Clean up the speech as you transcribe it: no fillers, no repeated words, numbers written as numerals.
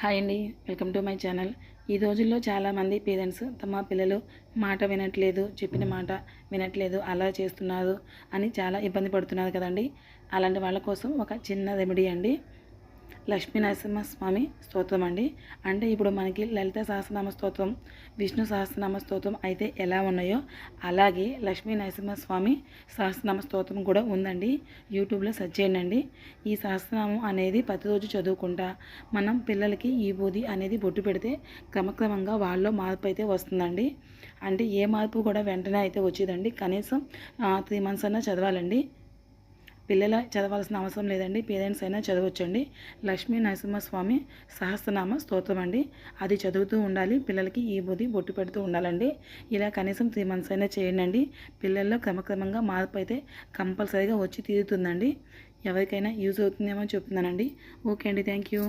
Hi అండి, welcome to my channel. ఈ రోజుల్లో చాలామంది పేరెంట్స్ తమ పిల్లలు మాట వినట్లేదు, చెప్పిన మాట వినట్లేదు, అలా చేస్తున్నారు అని చాలా ఇబ్బంది పడుతున్నారు కదండి. అలాంటి వాళ్ళ కోసం ఒక చిన్న రెమెడీ అండి. లక్ష్మీ నరసింహస్వామి స్తోత్రం అండి. అంటే ఇప్పుడు మనకి లలిత సహస్రనామ స్తోత్రం, విష్ణు సహస్రనామ స్తోత్రం అయితే ఎలా ఉన్నాయో అలాగే లక్ష్మీ నరసింహస్వామి సహస్రనామ స్తోత్రం కూడా ఉందండి. యూట్యూబ్లో సెర్చ్ చేయండి. ఈ సహస్రనామం అనేది ప్రతిరోజు చదువుకుంటా మనం పిల్లలకి ఈ బూది అనేది బొట్టు పెడితే క్రమక్రమంగా వాళ్ళలో మార్పు అయితే వస్తుందండి. అంటే ఏ మార్పు కూడా వెంటనే అయితే వచ్చేదండి. కనీసం 3 months అన్నా చదవాలండి. పిల్లల చదవాల్సిన అవసరం లేదండి, పేరెంట్స్ అయినా చదవచ్చండి. లక్ష్మీ నరసింహస్వామి సహస్రనామ స్తోత్రం అండి. అది చదువుతూ ఉండాలి, పిల్లలకి ఈ బుద్ధి బొట్టు పెడుతూ ఉండాలండి. ఇలా కనీసం 3 months అయినా చేయండి. పిల్లల్లో క్రమక్రమంగా మార్పు అయితే కంపల్సరీగా వచ్చి తీరుతుందండి. ఎవరికైనా యూజ్ అవుతుందేమో చెప్తున్నానండి. ఓకే అండి, థ్యాంక్ యూ.